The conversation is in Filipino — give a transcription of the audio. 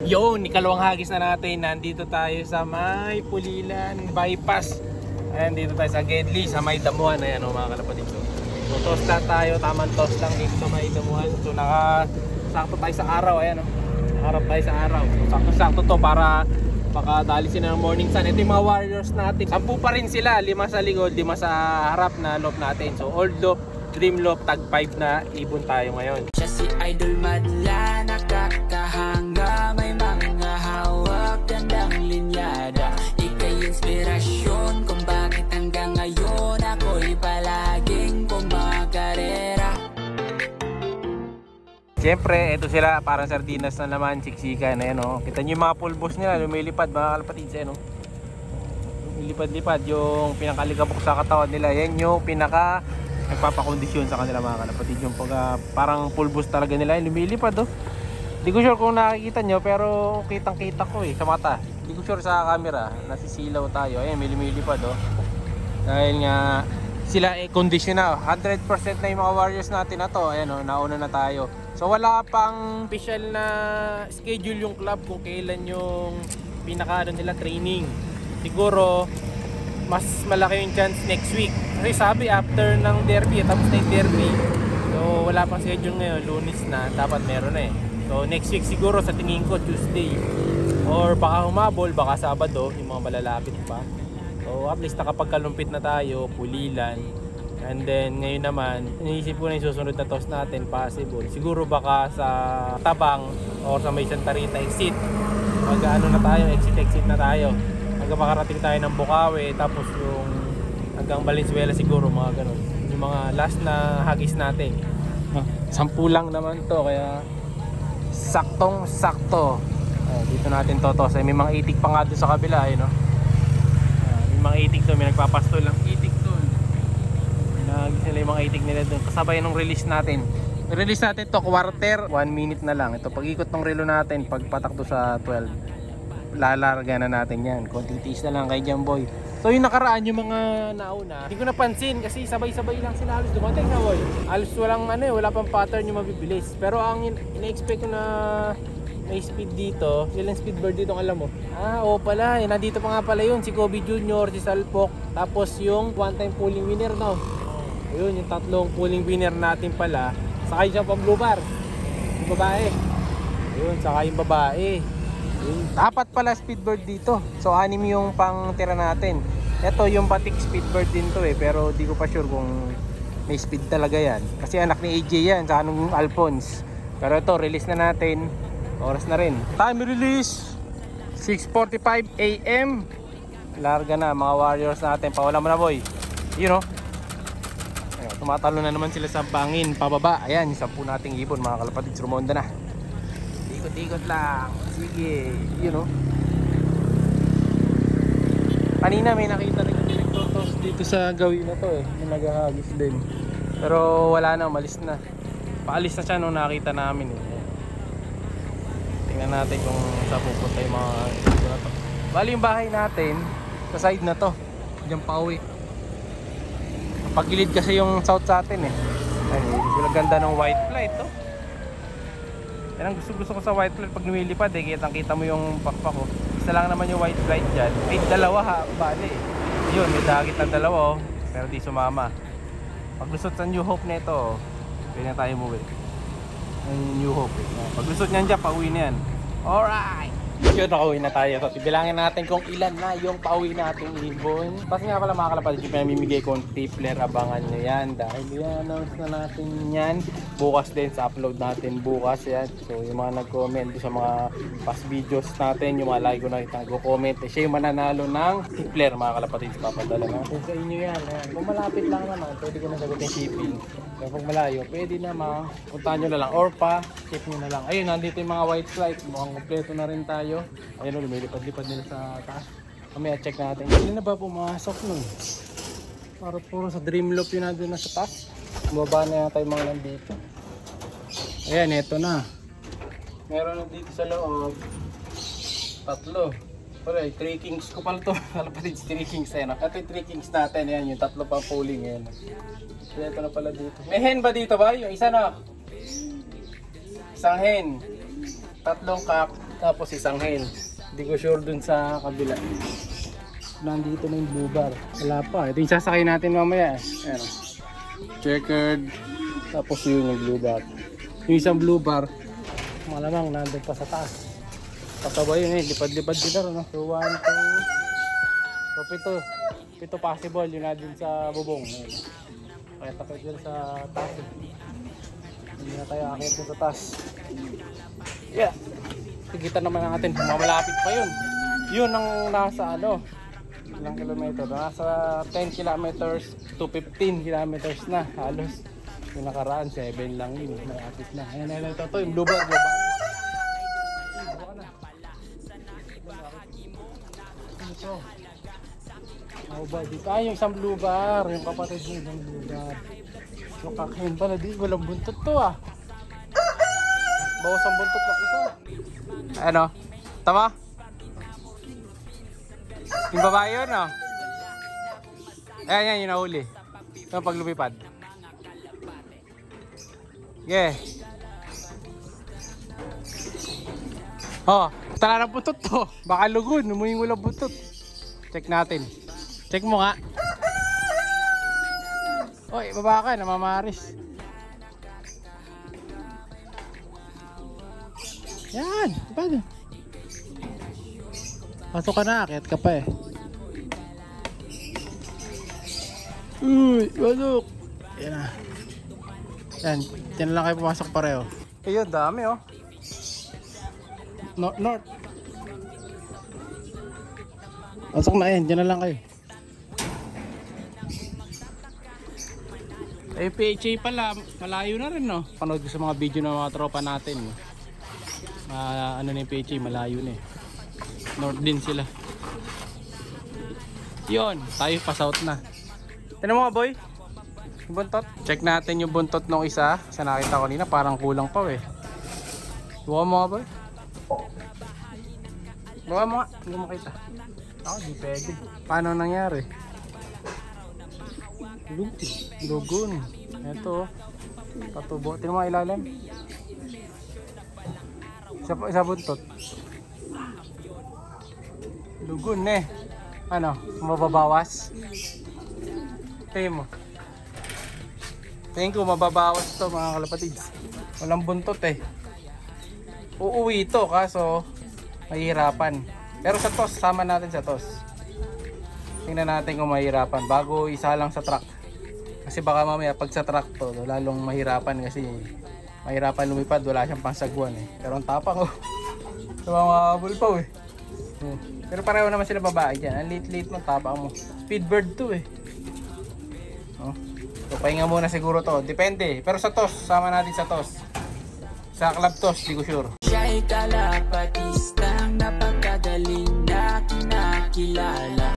Yun, ikalawang hagis na natin. Nandito tayo sa may Pulilan Bypass. Ayan, dito tayo sa Gedli, sa may Damuhan. Ayan o mga kalapatid. So toast lang tayo, tamang toast lang dito sa may Damuhan. So sakto tayo sa araw. Ayan o, harap tayo sa araw. So sakto to para makadali sila ng morning sun. Ito yung mga warriors natin. 10 pa rin sila, 5 sa likod, 5 sa harap na loop natin. So old loop, dream loop, tag 5 na ibon tayo ngayon. Siya si Idol Madla, nakakahanga, may mga hawak, gandang linyada. Ika'y inspirasyon kung bakit hanggang ngayon ako'y palaging kumakarera. Siyempre, ito sila, parang sardinas na naman, siksikan. Ayan o, kita nyo yung mga pulbos nila, lumilipad mga kalapatid. Ayan o, lumilipad-lipad yung pinakaligabok sa katawan nila. Yan yung pinaka nagpapakondisyon sa kanila mga kalapatid. Yung parang pulbos talaga nila, lumilipad o. Hindi ko sure kung nakikita nyo, pero kitang kita ko sa mata. Hindi ko sure sa camera, nasisilaw tayo. Ayan, may lumilipad o. Dahil nga sila condition na 100% na yung mga warriors natin na to. Ayan o, nauna na tayo. So wala pang official na schedule yung club kung kailan yung pinaka nila training. Siguro mas malaki yung chance next week. Kasi sabi after ng derby, tapos na yung derby. So wala pang schedule ngayon, Lunes na, dapat meron na eh. So next week siguro sa tingin ko Tuesday. Or baka humabol, baka Sabado, yung mga malalapit pa. So at least nakapagkalumpit na tayo, Pulilan. And then ngayon naman, iniisip ko na yung susunod na toss natin, possible. Siguro baka sa Tabang or sa may Santa Rita exit. Mag-ano na tayo, exit na tayo. Hanggang makarating tayo ng Bukawi, tapos yung hanggang Valenzuela siguro, mga ganun. Yung mga last na hagis natin. 10 lang naman to, kaya saktong sakto. Dito natin to toss. May mga itik pa nga doon sa kabila, no? May mga itik doon, may nagpapasto lang itik doon. Sila yung mga itik nila doon kasabay nung release natin. Release natin to quarter, 1 minute na lang. Ito pag ikot ng relo natin, pagpatak to sa 12, lalarga na natin yan. Konting tiis na lang kay Jamboy. So yung nakaraan, yung mga nauna, hindi ko napansin kasi sabay-sabay lang sila halos dumating na wall. Halos walang wala pang pattern yung mabibilis. Pero ang ina-expect ko na may speed dito, ilang speed bird dito alam mo? Oo pala, nandito pa nga pala yun, si Kobe Jr., si Salpok, tapos yung one time pulling winner no. Ayun, yung tatlong pulling winner natin pala. Sakay siya pang blue bar. Yung babae. Ayun, sakay yung babae. Ayun. 4 pala speedbird dito. So 6 yung pang tira natin. Ito yung batik speedbird din to pero di ko pa sure kung may speed talaga yan. Kasi anak ni AJ yan, sa anong Alphonse. Pero ito, release na natin. Oras na rin. Time release 6:45 AM. Larga na mga warriors natin. Pawala mo na boy. You know. Tumatalo na naman sila sa bangin pababa. Ayan, yung 10 nating ibon mga kalapatid. Rumonda na. Ikot-ikot lang. Sige, kanina may nakita rin yung nagtotos dito sa gawin na to yung naghahagis din. Pero wala na, umalis na. Paalis na siya nung nakita namin Tingnan natin kung saan pupunta yung mga ibon na to. Bali yung bahay natin sa side na to. Diyan pa uwi. Pagilid kasi yung south sa atin yung ganda ng white flight yan ang gusto ko sa white flight. Pag lumilipad kitang-kita mo yung pakpak ko. Isa lang naman yung white flight dyan. May dalawa bali yun, may dagit na dalawa pero di sumama. Pag lusot sa New Hope na ito pwede na tayo umuwi. New Hope pag lusot nyan dyan, pauwi na yan. Alright, yun, nakauwi na tayo. So, bibilangin natin kung ilan na yung pauwi nating ibon. Tapos nga pala mga kalapatid, yung pinamimigay kong tipler, abangan nyo yan. Dahil i-announce na natin yan bukas din, sa upload natin bukas yan. So yung mga nag-comment sa mga past videos natin, yung mga like ko na nag-comment, siya yung mananalo ng tipler mga kalapatid. Papadala natin sa inyo yan. Kung malapit lang naman, pwede ko na sagutin shipping. Kaya pag malayo, pwede naman puntahan nyo na lang or pa-check nyo na lang. Ayun, nandito yung mga white flight. Mukhang kompleto na rin tayo. Ayun, lumilipad-lipad nila sa taas. Mamaya check natin. Hindi na ba pumasok nun? Para puro sa dream loop yun nandun na sa taas. Bumaba na yata yung mga nandito. Ayan, eto na. Meron na dito sa loob. 3. Wala, 3 kings ko pala ito. Kalapatid, 3 kings na. Ito yung 3 kings natin. Ayan, yung 3 pang pooling. Ayan. Ito na pala dito. May hen ba dito ba? Yung isa na. Isang hen. 3 cock. Tapos isang hen. Hindi ko sure dun sa kabila. Nandito na yung blue bar. Wala pa. Ito yung sasakay natin mamaya. Ayan. Checkered. Tapos yun yung blue bar. Yung isang blue bar, malamang nandun pa sa taas. Pasabay yun eh. Lipad-lipad sila. No? So 1, 2. So 7. 7 possible. Yun na dun sa bubong. Ayan. Kaya takot dyan sa taas. Hindi na tayo akit dun sa taas. Yeah. Kita naman natin. Mamalapit pa yun. Yun ang nasa ano. Ilang kilometro? Nasa 10 kilometers to 15 kilometers na halos. Yung nakaraan 7 lang yun. Malapit na. Ayan na ito. Ito yung blue bar. Ito. Oh, ba? Dito. Ah, yung isang blue bar. Yung kapatid mo yung blue bar. So kakain pala. Di walang buntot to ah. Bawas ang buntot ng isa. Ano? Tama? Yung babae yun, no? Ayan, yan, yung nahuli. Ito pag lumipad. Yeah. Oh, tala ng butot to. Baka lugon, numuing walang butot. Check natin. Check mo nga. Oy, baba ka, namamaris. Yan, paano? Pasok ka na, akit ka pa eh. Uy, pasok. Yan na. Yan, dyan lang kayo pumasok pareho. Ayun, dami oh. North. Pasok na yan, dyan na lang kayo. PHA pala, malayo na rin no. Panood ko sa mga video ng mga tropa natin. Ano na yung PHA, malayo na eh. North din sila. Yun, tayo pa south na. Tignan mo nga boy, yung buntot. Check natin yung buntot ng isa. Sa nakita ko kanina, parang kulang pa eh. Buka mo nga boy. Buka mo nga, hindi mo makita. Ako, di pwede. Paano nangyari? Lugon. Ito, patubo. Tignan mo nga ilalim. Isa buntot. Lugon eh. Ano? Mababawas? Tingin mo. Tingin ko mababawas to mga kalapatids. Walang buntot eh. Uuwi ito kaso mahihirapan. Pero sa toss, sama natin sa toss. Tingnan natin kung mahihirapan bago isa lang sa truck. Kasi baka mamaya pag sa truck to, lalong mahirapan kasi mahirapan lumipad, wala siyang pangsagwan eh. Pero ang tapang oh. Tumamabol pa eh. Pero pareho naman sila babae dyan. Ang liit-liit mo, tapang mo. Speedbird to eh. Oh. So pahinga muna siguro to. Depende. Pero sa toss, sama natin sa toss. Sa club toss, di ko sure. Siya'y kalapatistang napakagaling na kinakilala.